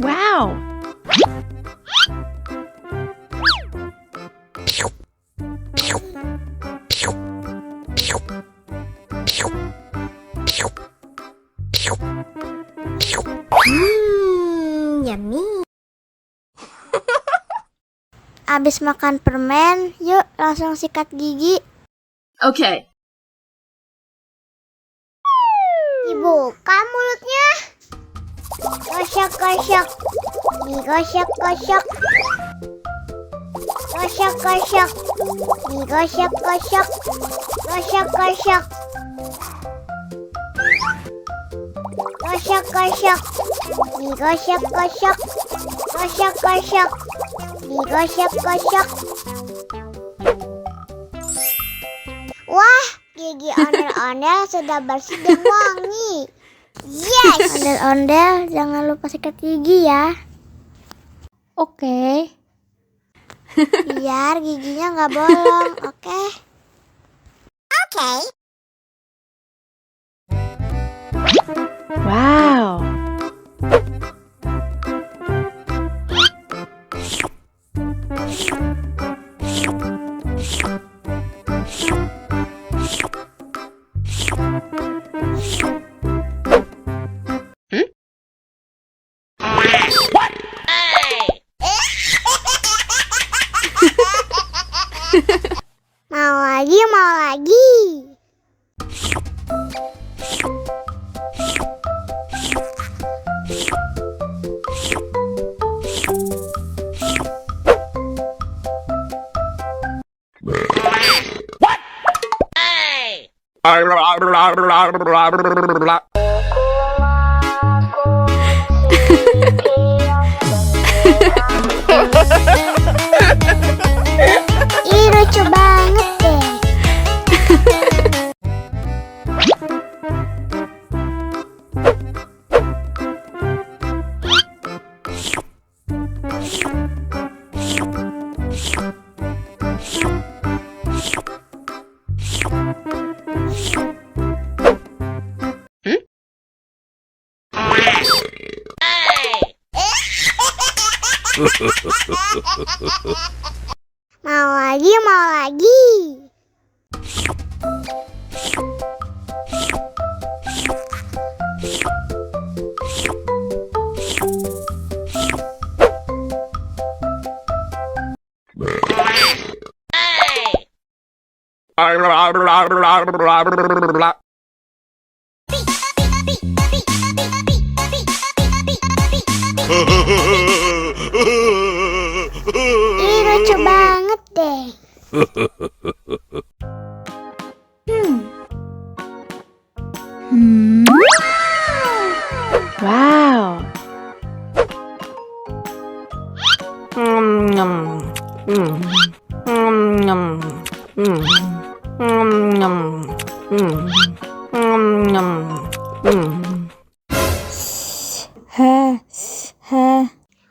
Wow! Yummy. Abis makan permen, yuk langsung sikat gigi. Okay. Dibuka mulutnya. Gosok-gosok. Digosok-gosok. Gosok-gosok. Digosok-gosok. Gosok-gosok. Gosok-gosok. Digosok-gosok. Gosok-gosok. Digosok-gosok. Wah, gigi ondel-ondel sudah bersih dan wangi. Yes! Ondel-ondel, jangan lupa sikat gigi ya. Oke. Biar giginya nggak bolong, oke? Oke. Wow! Mau lagi, mau lagi. Ih, lucu banget deh. Mau lagi, mau lagi. Ih, lucu banget deh. Wow!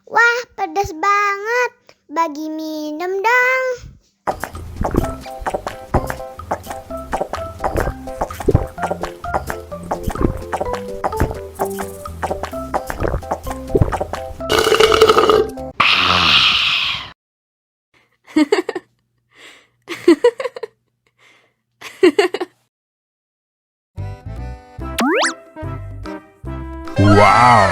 Wah, pedas banget. Bagi minum dong. Wow.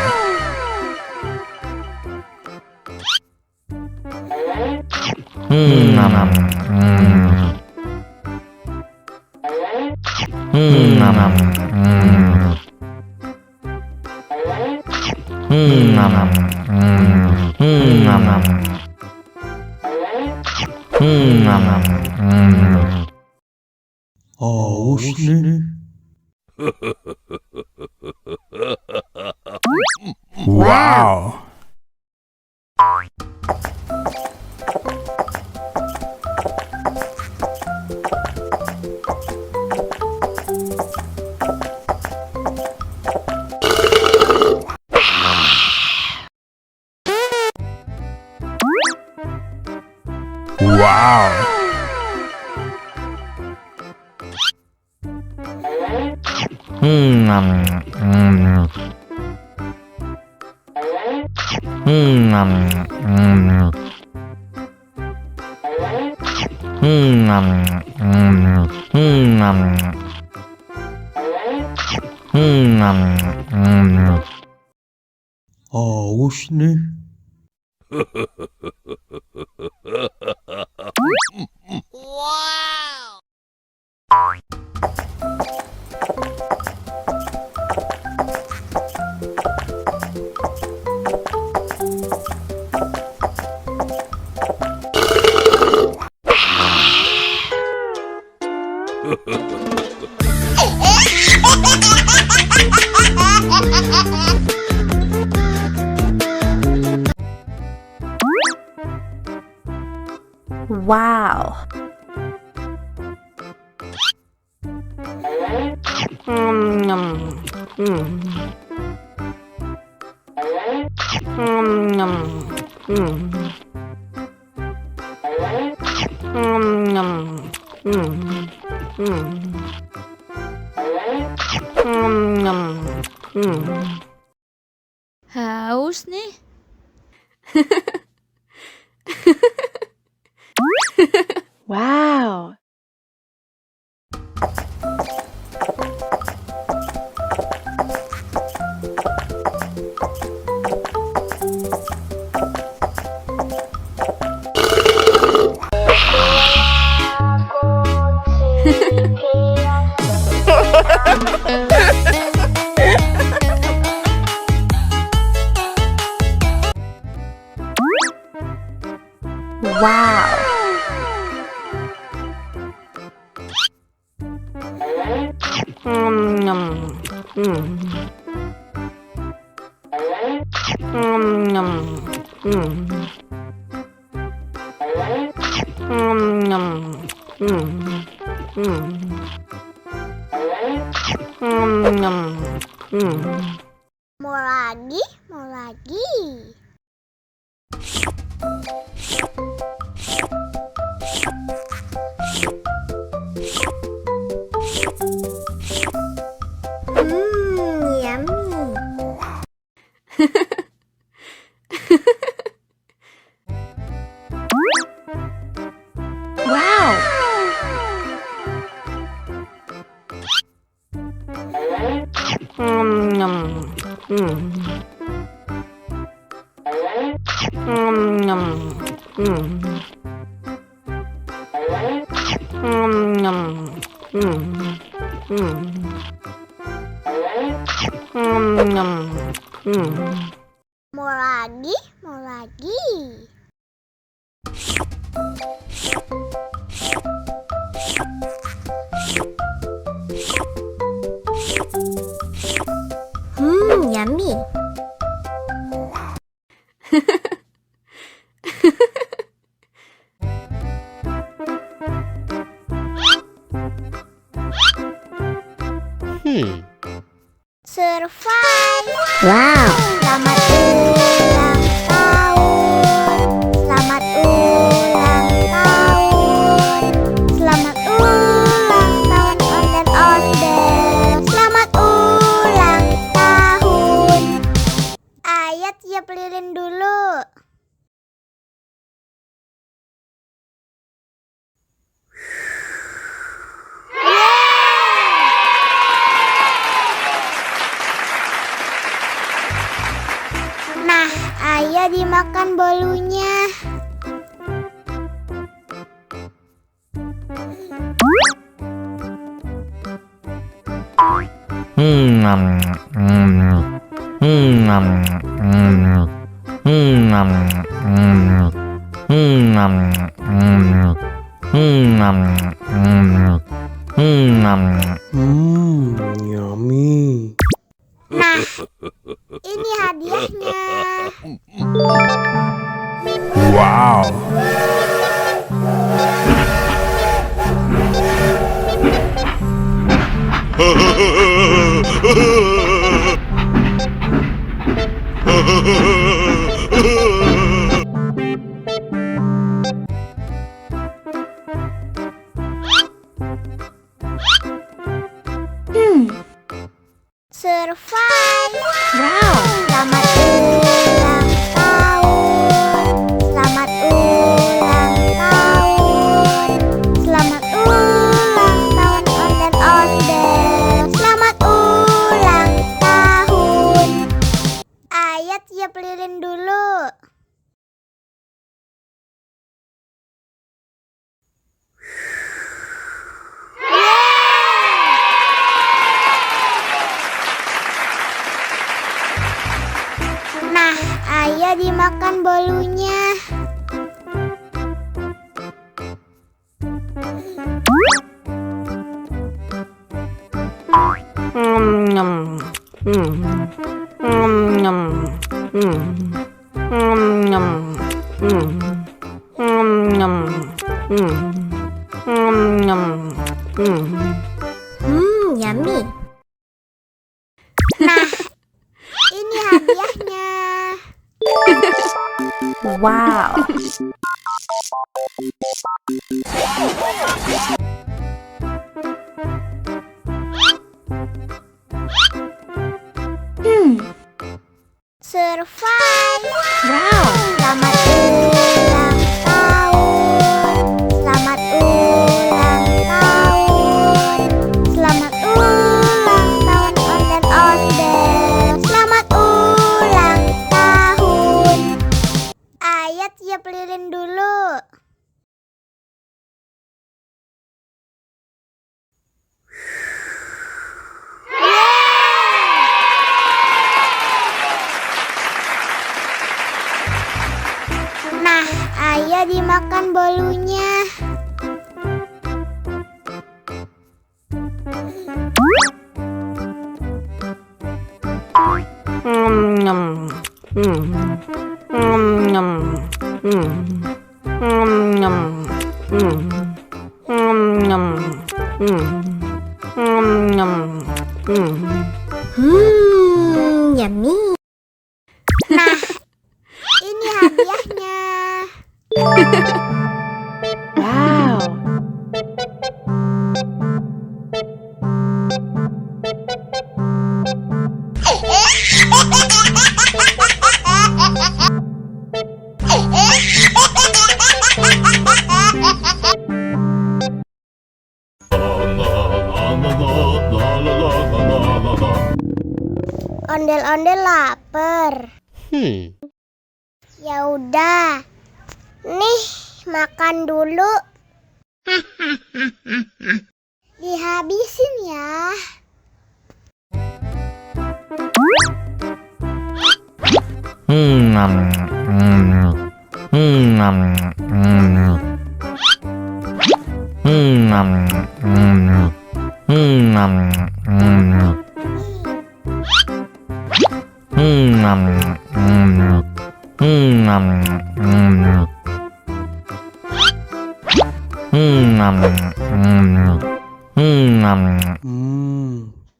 Haus nih. Wow. Wow. Haus nih. Wow. Haus nih. Wow. Wow. Mau lagi, mau lagi. Yummy. Wow. Mau lagi, mau lagi. Yummy. Survive. Wow. Selamat ulang tahun. Selamat ulang tahun. Selamat ulang tahun ondel-ondel. Selamat ulang tahun. Ayat siap lilin dulu. Nah, ayo dimakan bolunya. Yummy. Nah, ini hadiahnya. Wow. Survive. Wow. Selamat ulang tahun. ayo dimakan bolunya. Yummy. Nah, ini hadiahnya. Wow. Survive. Wow. Selamat ulang tahun. Selamat ulang tahun. Selamat ulang tahun ondel-ondel. Selamat ulang tahun. Ayo tiup lilin dulu. Nah, ayo dimakan bolunya. Yummy. Nah, ini hadiahnya. Wow. Ondel-ondel lapar. Ya udah. Nih, makan dulu. Dihabisin ya.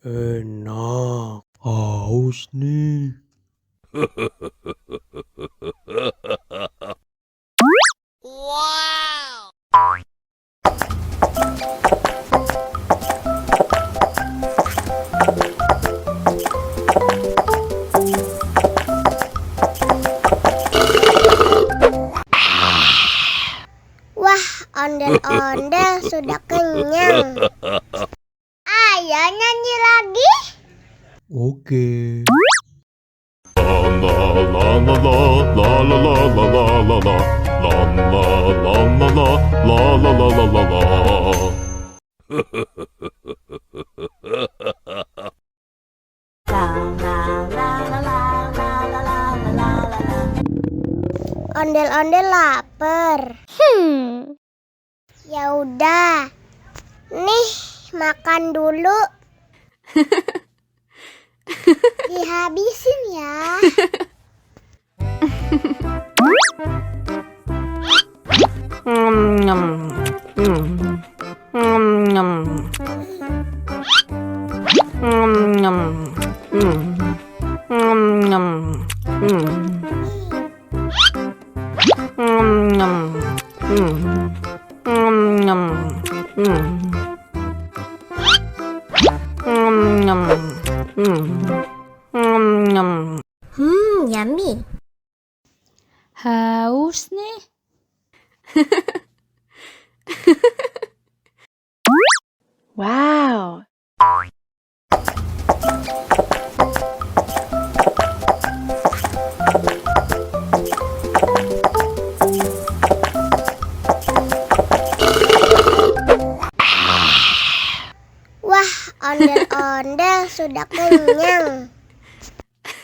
Enak. Haus nih. Wah, ondel-ondel sudah kenyang. Ayo nyanyi lagi. Oke. Ondel-ondel lapar. Ya udah. Nih, makan dulu. Dihabisin ya. Yummy. Haus nih. Wow. Wah, ondel-ondel sudah kenyang.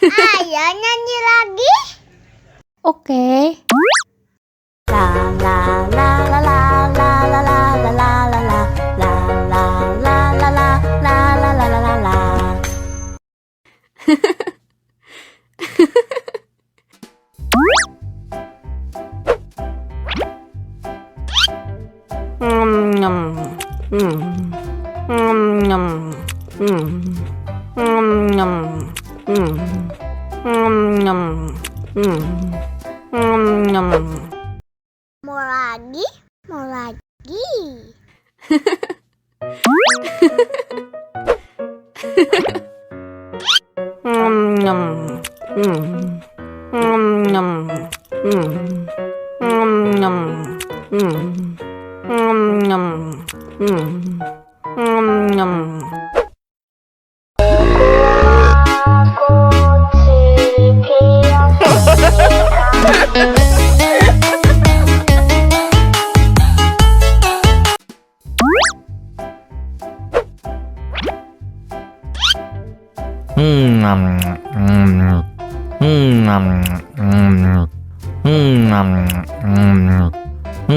Ayo nyanyi lagi. Oke. Mau lagi? Mau lagi? Mau lagi, mau lagi.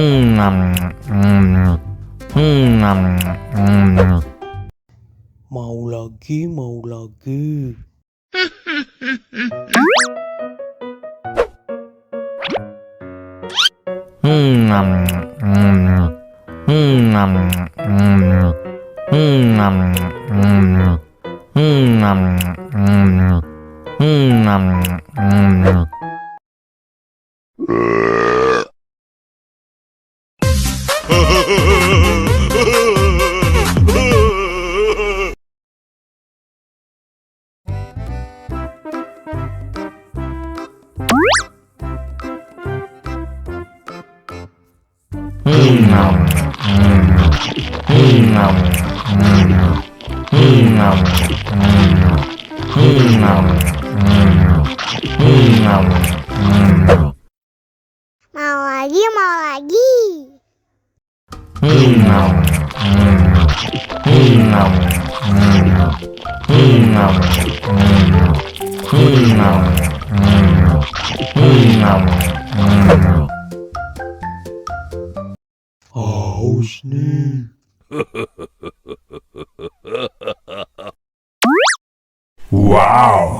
Mau lagi, mau lagi. Haus nih. Wow.